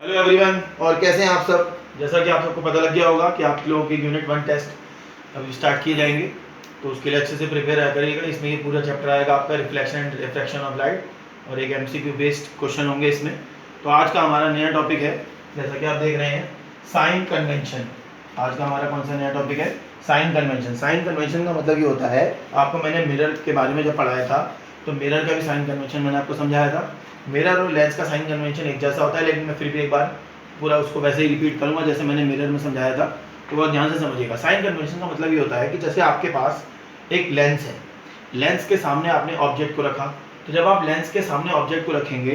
Hello everyone, और कैसे हैं आप सब। जैसा कि आप सबको पता लग गया होगा कि आप लोगों के यूनिट 1 टेस्ट अभी स्टार्ट किए जाएंगे, तो उसके लिए अच्छे से प्रिपेयर करिएगा। इसमें ये पूरा चैप्टर आएगा आपका reflection and refraction of light, और एक एमसीक्यू बेस्ड क्वेश्चन होंगे इसमें। तो आज का हमारा नया टॉपिक है, जैसा कि आप देख रहे हैं, साइन कन्वेंशन। आज का हमारा कौन सा नया टॉपिक है? Sign convention. साइन कन्वेंशन का मतलब ये होता है, आपको मैंने मिरर के बारे में जब पढ़ाया था तो मिरर का भी साइन कन्वेंशन मैंने आपको समझाया था। मिरर और लेंस का साइन कन्वेंशन एक जैसा होता है, लेकिन मैं फिर भी एक बार पूरा उसको वैसे ही रिपीट करूंगा जैसे मैंने मिरर में समझाया था, तो बहुत ध्यान से समझिएगा। साइन कन्वेंशन का मतलब ये होता है कि जैसे आपके पास एक लेंस है, लेंस के सामने आपने ऑब्जेक्ट को रखा, तो जब आप लेंस के सामने ऑब्जेक्ट को रखेंगे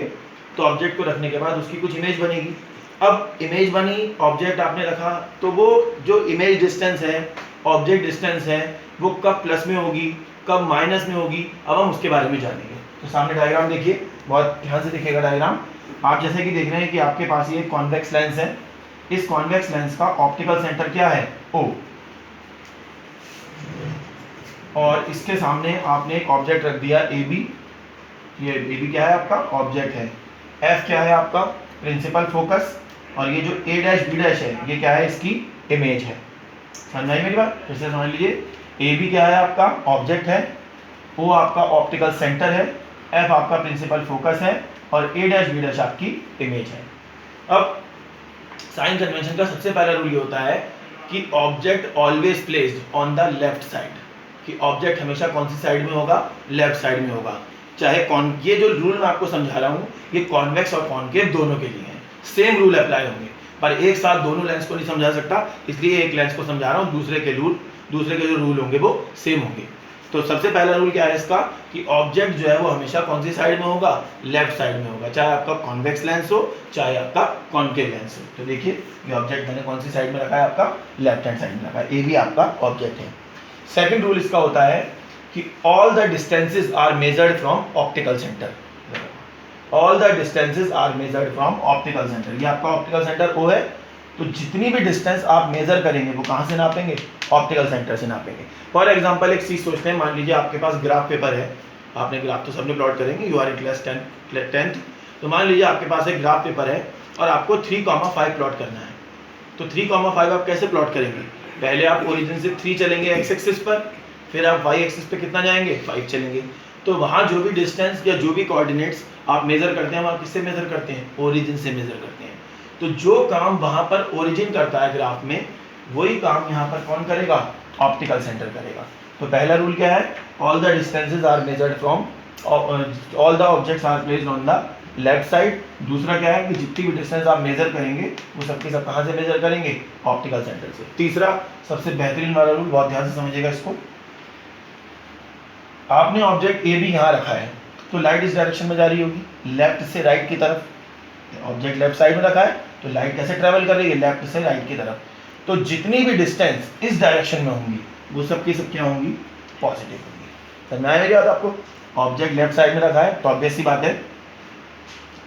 तो ऑब्जेक्ट को रखने के बाद उसकी कुछ इमेज बनेगी। अब इमेज बनी, ऑब्जेक्ट आपने रखा, तो वो जो इमेज डिस्टेंस है, ऑब्जेक्ट डिस्टेंस है, वो कब प्लस में होगी, कब माइनस में होगी, अब हम उसके बारे में जानेंगे। तो सामने डायग्राम देखिए, बहुत ध्यान से देखिएगा डायग्राम। आप जैसे कि देख रहे हैं कि आपके पास ये कॉन्वेक्स लेंस है। इस कॉन्वेक्स लेंस का ऑप्टिकल सेंटर क्या है? O। और इसके सामने आपने एक ऑब्जेक्ट रख दिया AB। ये AB क्या है? आपका ऑब्जेक्ट है। F क्या है? आपका प्रिंसिपल फोकस। और ये जो A डैश B डैश है, ये क्या है? इसकी इमेज है। समझ आई मेरी बात? फिर से समझ लीजिए, AB क्या है? आपका ऑब्जेक्ट है, O आपका ऑप्टिकल सेंटर है, F आपका प्रिंसिपल फोकस है, और A डैश B डैश आपकी इमेज है। अब साइन कन्वेंशन का सबसे पहला रूल ये होता है कि object always placed on the left side, कि ऑब्जेक्ट हमेशा कौन सी साइड में होगा? लेफ्ट साइड में होगा। चाहे कौन, ये जो रूल मैं आपको समझा रहा हूँ ये कॉन्वेक्स और कॉनकेव दोनों के लिए है, सेम रूल अप्लाई होंगे, पर एक साथ दोनों लेंस को नहीं समझा सकता, इसलिए एक लेंस को समझा रहा हूँ, दूसरे के जो रूल होंगे वो सेम होंगे। तो सबसे पहला रूल क्या है इसका, कि ऑब्जेक्ट जो है वो हमेशा कौन सी साइड में होगा? लेफ्ट साइड में होगा, चाहे आपका कॉन्वेक्स लेंस हो चाहे आपका कॉनकेव लेंस हो। तो देखिए, ये ऑब्जेक्ट मैंने कौन सी साइड में रखा है? आपका लेफ्ट हैंड साइड में रखा है। ए भी आपका ऑब्जेक्ट है। सेकंड रूल इसका होता है कि all the distances are measured from optical centre. All the distances are measured from optical centre. ये आपका ऑप्टिकल सेंटर O है, तो जितनी भी डिस्टेंस आप मेजर करेंगे वो कहाँ से नापेंगे? ऑप्टिकल सेंटर से नापेंगे। फॉर एग्जांपल एक चीज सोचते हैं, मान लीजिए आपके पास ग्राफ पेपर है, आपने ग्राफ तो सबने प्लॉट करेंगे, you are in class 10th। तो मान लीजिए आपके पास एक ग्राफ पेपर है और आपको 3,5 प्लॉट करना है। तो 3,5 आप कैसे प्लॉट करेंगे? पहले आप ओरिजिन से 3 चलेंगे एक्स एक्सिस पर, फिर आप वाई एक्सिस पे कितना जाएंगे? 5 चलेंगे। तो वहाँ जो भी डिस्टेंस या जो भी कोऑर्डिनेट्स आप मेजर करते हैं, वहाँ किससे मेजर करते हैं? ओरिजिन से मेजर करते हैं। तो जो काम वहाँ पर ओरिजिन करता है ग्राफ में, वही काम यहाँ पर कौन करेगा? ऑप्टिकल सेंटर करेगा। तो पहला रूल क्या है? All the distances are measured from, all the objects are placed on the left side. दूसरा क्या है कि जितनी भी डिस्टेंस आप मेजर करेंगे वो सबके सब कहाँ से मेजर करेंगे? ऑप्टिकल सेंटर से। तीसरा सबसे बेहतरीन वाला रूल, बहुत ध्यान से समझिएगा इसको। आपने ऑब्जेक्ट ए भी यहाँ रखा है, तो लाइट इस डायरेक्शन में जा रही होगी, लेफ्ट से राइट की तरफ। ऑब्जेक्ट लेफ्ट साइड में रखा है, तो लाइट कैसे ट्रेवल कर रही है? लेफ्ट से राइट की तरफ। तो जितनी भी डिस्टेंस इस डायरेक्शन में होंगी वो सबकी सब क्या होंगी? पॉजिटिव होंगी। समझ में आया मेरी बात आपको? ऑब्जेक्ट लेफ्ट साइड में रखा है, तो ऑब्वियस सी बात है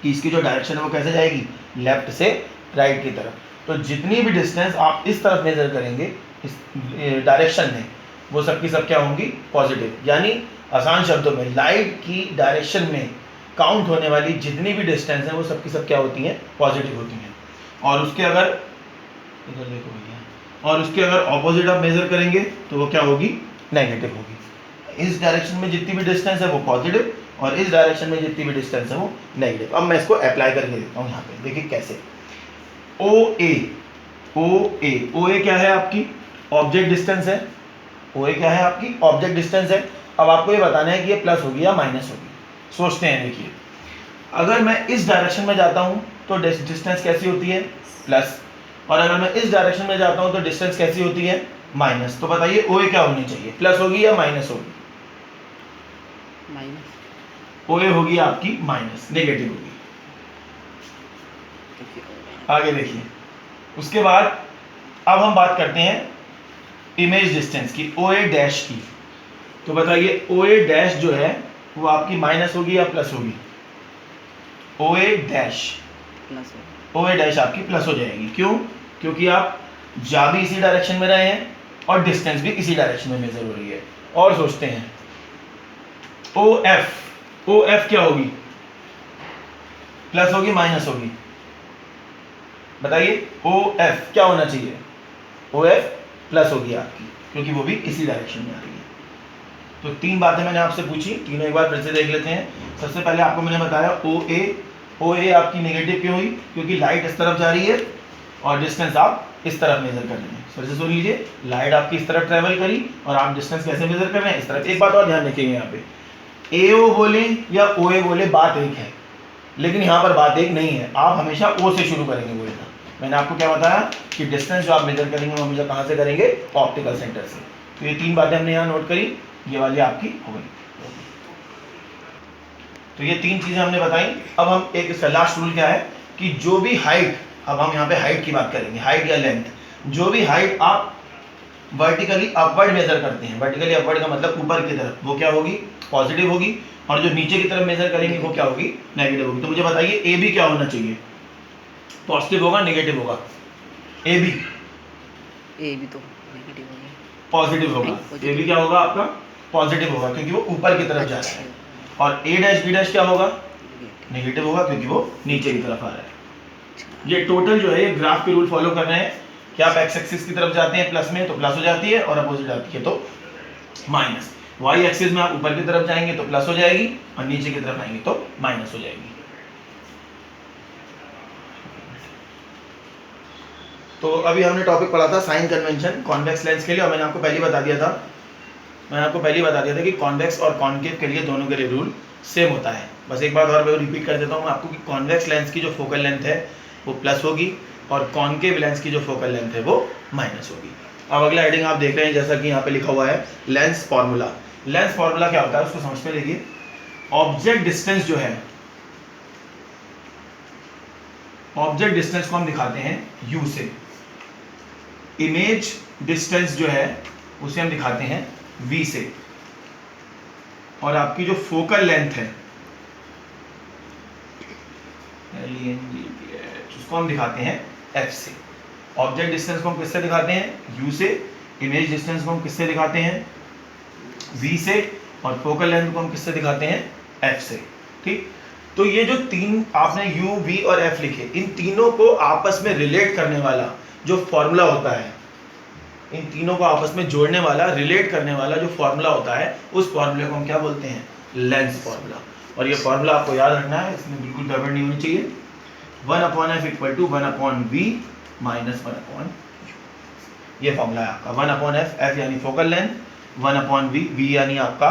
कि इसकी जो डायरेक्शन है वो कैसे जाएगी? लेफ्ट से राइट की तरफ। तो जितनी भी डिस्टेंस आप इस तरफ मेजर करेंगे इस डायरेक्शन में, वो सबकी सब क्या होंगी? पॉजिटिव। यानी आसान शब्दों में, लाइट की डायरेक्शन में काउंट होने वाली जितनी भी डिस्टेंस है वो सबकी सब क्या होती हैं? पॉजिटिव होती हैं। और उसके अगर इधर देखो भैया, और उसके अगर ऑपोजिट आप मेजर करेंगे तो वो क्या होगी? नेगेटिव होगी। इस डायरेक्शन में जितनी भी डिस्टेंस है वो पॉजिटिव, और इस डायरेक्शन में जितनी भी डिस्टेंस है वो नेगेटिव। अब मैं इसको अप्लाई करके देता हूँ यहाँ पे, देखिए कैसे। ओ ए क्या है? आपकी ऑब्जेक्ट डिस्टेंस है। ओ ए क्या है? आपकी ऑब्जेक्ट डिस्टेंस है। अब आपको ये बताना है कि ये प्लस होगी या माइनस होगी। सोचते हैं, देखिए, अगर मैं इस डायरेक्शन में जाता हूँ तो डिस्टेंस कैसी होती है? प्लस। और अगर मैं इस डायरेक्शन में जाता हूँ तो डिस्टेंस कैसी होती है? माइनस। तो बताइए ओ ए क्या होनी चाहिए? प्लस होगी या माइनस होगी? माइनस। ओ ए होगी आपकी माइनस, नेगेटिव होगी। आगे देखिए, उसके बाद अब हम बात करते हैं इमेज डिस्टेंस की, ओ ए डैश की। तो बताइए ओ ए डैश जो है वो आपकी माइनस होगी या प्लस होगी? ओ ए डैश प्लस, ओ ए डैश आपकी प्लस हो जाएगी। क्यों? क्योंकि आप जा भी इसी डायरेक्शन में रहे हैं और डिस्टेंस भी इसी डायरेक्शन में मेजर हो रही है। और सोचते हैं ओ एफ क्या होगी? प्लस होगी माइनस होगी? बताइए ओ एफ क्या होना चाहिए, ओ एफ प्लस होगी आपकी, क्योंकि वो भी इसी डायरेक्शन में आ रही है। तो तीन बातें मैंने आपसे पूछी, तीनों एक बार फिर से देख लेते हैं। सबसे पहले आपको मैंने बताया ओ ए आपकी नेगेटिव क्यों हुई, क्योंकि लाइट इस तरफ जा रही है और डिस्टेंस आप इस तरफ मेजर कर रहे हैं। फिर से सुन लीजिए, लाइट आपकी इस तरफ ट्रेवल करी और आप डिस्टेंस कैसे मेजर कर रहे हैं, इस तरफ। एक बात और ध्यान रखिएगा, यहाँ पे ए ओ बोले या ओ ए बोले बात एक है, लेकिन यहाँ पर बात एक नहीं है। आप हमेशा ओ से शुरू करेंगे बोलना। मैंने आपको क्या बताया कि डिस्टेंस जो आप मेजर करेंगे वो हमेशा कहाँ से करेंगे, ऑप्टिकल सेंटर से। तो ये तीन बातें हमने यहाँ नोट करी, ये वाली आपकी हो गई। तो ये तीन चीजें हमने बताई। अब हम एक इसका लास्ट रूल क्या है कि जो भी हाइट, अब हम यहाँ पे हाइट की बात करेंगे, हाइट या लेंथ, जो भी हाइट आप वर्टिकली अपवर्ड मेजर करते हैं, वर्टिकली अपवर्ड का मतलब ऊपर की तरफ, वो क्या होगी, पॉजिटिव होगी, और जो नीचे की तरफ मेजर करेंगे वो क्या होगी, नेगेटिव होगी। तो मुझे बताइए ए बी क्या होना चाहिए, पॉजिटिव होगा नेगेटिव होगा, ए बी तो नेगेटिव होगा, पॉजिटिव होगा, ए बी क्या होगा आपका, पॉजिटिव होगा, क्योंकि वो ऊपर की तरफ जा रहा है। और ए डैश बी डैश क्या होगा, नेगेटिव होगा, क्योंकि वो नीचे की तरफ आ रहा है। ये टोटल जो है ये ग्राफ के रूल फॉलो कर रहे हैं कि आप एक्स एक्सिस की तरफ जाते हैं प्लस में तो प्लस हो जाती है, और अपोजिट जाती है तो माइनस। वाई एक्सिस में आप ऊपर की तरफ जाएंगे तो प्लस हो जाएगी, और नीचे की तरफ आएंगे तो माइनस हो जाएगी। तो अभी हमने टॉपिक पढ़ा था साइन कन्वेंशन कॉन्वेक्स लेंस के लिए, और मैंने आपको पहले बता दिया था कि कॉन्वेक्स और कॉन्केव के लिए दोनों के लिए रूल सेम होता है। बस एक बात और मैं रिपीट कर देता हूँ आपको कि कॉन्वेक्स लेंस की जो फोकल लेंथ है वो प्लस होगी, और कॉन्केव लेंस की जो फोकल लेंथ है वो माइनस होगी। अब अगला हेडिंग आप देख रहे हैं, जैसा कि यहाँ पे लिखा हुआ है लेंस फॉर्मूला। लेंस फॉर्मूला क्या होता है उसको समझ में लीजिए। ऑब्जेक्ट डिस्टेंस जो है, ऑब्जेक्ट डिस्टेंस को हम दिखाते हैं u से, इमेज डिस्टेंस जो है उसे हम दिखाते हैं v से, और आपकी जो फोकल लेंथ है उसको हम दिखाते हैं f से। ऑब्जेक्ट डिस्टेंस को हम किससे दिखाते हैं, u से, इमेज डिस्टेंस को हम किससे दिखाते हैं, v से, और फोकल लेंथ को हम किससे दिखाते हैं, f से। ठीक, तो ये जो तीन आपने u, v और f लिखे, इन तीनों को आपस में रिलेट करने वाला जो फॉर्मूला होता है, इन तीनों को आपस में जोड़ने वाला, रिलेट करने वाला जो फॉर्मूला होता है, उस फॉर्मूले को हम क्या बोलते हैं, लेंस फॉर्मूला। और ये फॉर्मूला आपको याद रखना है, इसमें बिल्कुल गड़बड़ नहीं होनी चाहिए। 1/f equal to 1/v minus 1/u, ये फॉर्मूला है आपका। 1/f, f यानी फोकल लेंथ, 1/v, v यानी आपका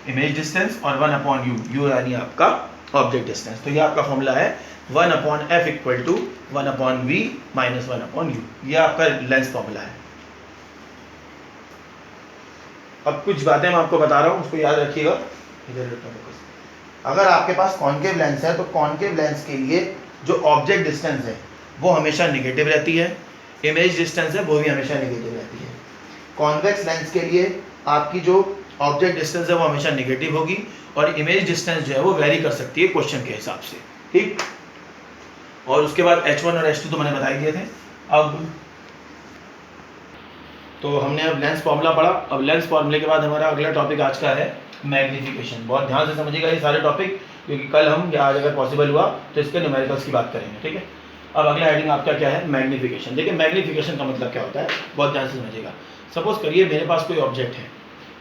इमेज डिस्टेंस, और 1/u, u यानी आपका ऑब्जेक्ट डिस्टेंस। तो ये आपका फॉर्मूला है 1/f equal to 1/v minus 1/u, ये आपका लेंस फॉर्मूला है। अब कुछ बातें मैं आपको बता रहा हूँ, उसको याद रखिएगा। अगर आपके पास कॉन्केव लेंस है तो कॉन्केव लेंस के लिए जो ऑब्जेक्ट डिस्टेंस है वो हमेशा नेगेटिव रहती है, इमेज डिस्टेंस है वो भी हमेशा नेगेटिव रहती है। कॉन्वेक्स लेंस के लिए आपकी जो ऑब्जेक्ट डिस्टेंस है वो हमेशा नेगेटिव होगी, और इमेज डिस्टेंस जो है वो वेरी कर सकती है क्वेश्चन के हिसाब से। ठीक, और उसके बाद H1 और H2 तो मैंने बता ही दिए थे। अब तो हमने अब लेंस फॉर्मूला पढ़ा। अब लेंस फॉर्मूले के बाद हमारा अगला टॉपिक आज का है मैग्नीफिकेशन। बहुत ध्यान से समझिएगा ये सारे टॉपिक, क्योंकि कल हम या आज अगर पॉसिबल हुआ तो इसके न्यूमेरिकल्स की बात करेंगे। ठीक है, अब अगला हेडिंग आपका क्या है, मैग्नीफिकेशन। देखिए मैग्नीफिकेशन का मतलब क्या होता है, बहुत ध्यान से समझिएगा। सपोज करिए मेरे पास कोई ऑब्जेक्ट है,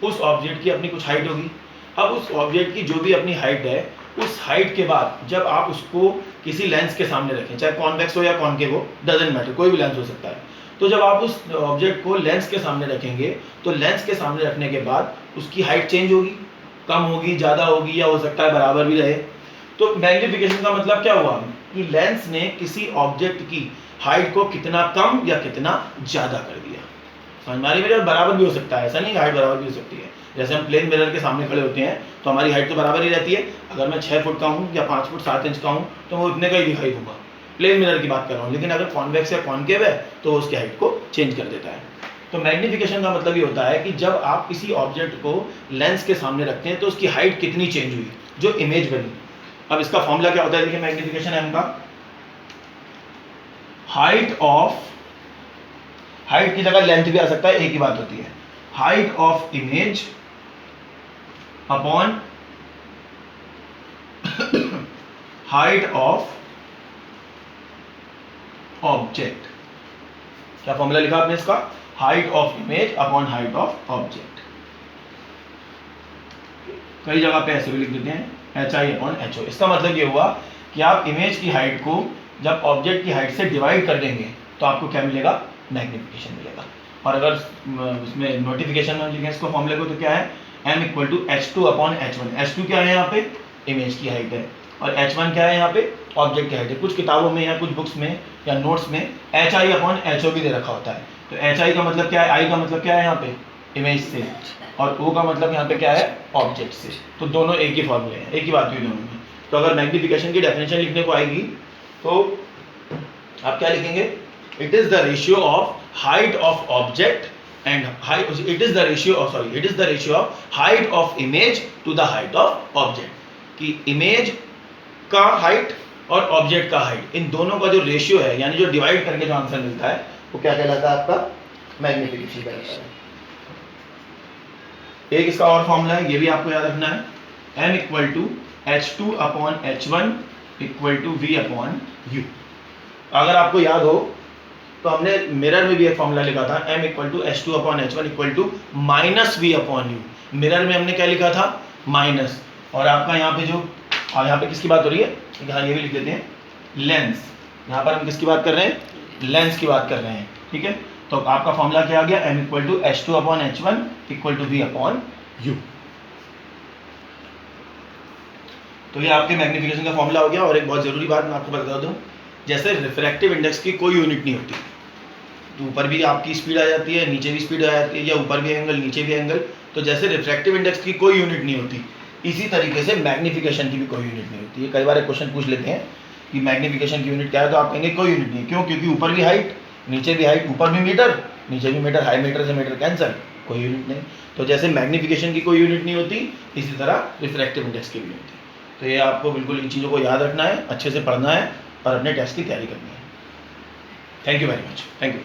उस ऑब्जेक्ट की अपनी कुछ हाइट होगी। अब उस ऑब्जेक्ट की जो भी अपनी हाइट है, उस हाइट के बाद जब आप उसको किसी लेंस के सामने रखें, चाहे कॉन्वेक्स हो या कॉन्केव हो, डजेंट मैटर, कोई भी लेंस हो सकता है। तो जब आप उस ऑब्जेक्ट को लेंस के सामने रखेंगे तो लेंस के सामने रखने के बाद उसकी हाइट चेंज होगी, कम होगी, ज़्यादा होगी, या हो सकता है बराबर भी रहे। तो मैग्नीफिकेशन का मतलब क्या हुआ कि लेंस ने किसी ऑब्जेक्ट की हाइट को कितना कम या कितना ज़्यादा कर दिया। समझ में आ रही है? बराबर भी हो सकता है, ऐसा नहीं हाइट बराबर भी हो सकती है। जैसे हम प्लेन मिरर के सामने खड़े होते हैं तो हमारी हाइट तो बराबर ही रहती है। अगर मैं 6 फुट का हूँ या 5 फुट 7 इंच का हूँ तो मैं उतने का ही दिखाई दूंगा, प्लेन मिरर की बात कर रहा हूँ। लेकिन अगर कॉन्वेक्स या कॉन्केव है तो उसकी हाइट को चेंज कर देता है। तो मैग्नीफिकेशन का मतलब ये होता है कि जब आप किसी ऑब्जेक्ट को लेंस के सामने रखते हैं तो उसकी हाइट कितनी चेंज हुई, जो इमेज बनी। अब इसका फॉर्मूला क्या होता है, देखिए मैग्नीफिकेशन है उनका, हाइट की जगह लेंथ भी आ सकता है, एक ही बात होती है। Height of image upon height of object. क्या फॉर्मूला लिखा आपने इसका? Height of image upon height of object. कई जगह पे ऐसे भी लिख देते हैं HI अपॉन HO। इसका मतलब ये हुआ कि आप इमेज की हाइट को जब ऑब्जेक्ट की हाइट से डिवाइड कर देंगे तो आपको क्या मिलेगा? मैग्नीफिकेशन मिलेगा। और अगर उसमें नोटिफिकेशन में लिखें इसको फॉर्मूले को तो क्या है? M equal to H2 upon H1। H2 क्या है यहाँ पे? इमेज की हाइट है। और H1 क्या है यहाँ पे? ऑब्जेक्ट की हाइट है। कुछ किताबों में या कुछ बुक्स में या नोट्स में HI अपॉन HO भी दे रखा होता है। तो HI का मतलब क्या है? I का मतलब क्या है यहाँ पे? इमेज से, और O का मतलब यहाँ पे क्या है? ऑब्जेक्ट से। तो दोनों एक ही फॉर्मूले हैं, एक ही बात हुई दोनों में। तो अगर मैग्नीफिकेशन की डेफिनेशन लिखने को आएगी तो आप क्या लिखेंगे? It is the ratio of height of object and height, it is the ratio of, sorry, it is the ratio of height of image to the height of object. कि image का height और object का height, इन दोनों का जो ratio है, यानी जो डिवाइड करके जो आंसर मिलता है, वो क्या कहलाता है? आपका मैग्नीफिकेशन कहलाता है। एक इसका और फॉर्मूला है, ये भी आपको याद रखना है। M equal to H2 upon H1 equal to V upon U। अगर आपको याद हो तो हमने मिरर में भी एक फॉर्मूला लिखा था, M equal to H2 upon H1 equal to minus V upon U। Mirror में हमने क्या लिखा था? माइनस। और आपका यहाँ पे जो, यहाँ पे किसकी बात हो रही है? यहाँ ये भी लिख देते हैं, लेंस। यहाँ पर हम किसकी बात कर रहे हैं? लेंस की बात कर रहे हैं, ठीक है। तो आपका फॉर्मूला क्या आ गया? M equal to H2 upon H1 equal to V upon U। तो ये आपके मैग्नीफिकेशन का फॉर्मूला हो गया। और एक बहुत जरूरी बात मैं आपको बता दूं, जैसे रिफ्रैक्टिव इंडेक्स की कोई यूनिट नहीं होती, तो ऊपर भी आपकी स्पीड आ जाती है, नीचे भी स्पीड आ जाती है, या ऊपर भी एंगल नीचे भी एंगल। तो जैसे रिफ्रैक्टिव इंडेक्स की कोई यूनिट नहीं होती, इसी तरीके से मैग्नीफिकेशन की भी कोई यूनिट नहीं होती है। कई बार एक क्वेश्चन पूछ लेते हैं कि मैग्नीफिकेशन की यूनिट क्या है, तो आप कहेंगे कोई यूनिट नहीं। क्यों? क्योंकि ऊपर भी हाइट, नीचे भी हाइट, ऊपर भी मीटर, नीचे भी मीटर, हाई मीटर से मीटर कैंसल, कोई यूनिट नहीं। तो जैसे मैग्नीफिकेशन की कोई यूनिट नहीं होती, इसी तरह रिफ्रैक्टिव इंडेक्स की भी नहीं होती। तो ये आपको बिल्कुल इन चीज़ों को याद रखना है, अच्छे से पढ़ना है और अपने टेस्ट की तैयारी करनी है। Thank you very much. Thank you.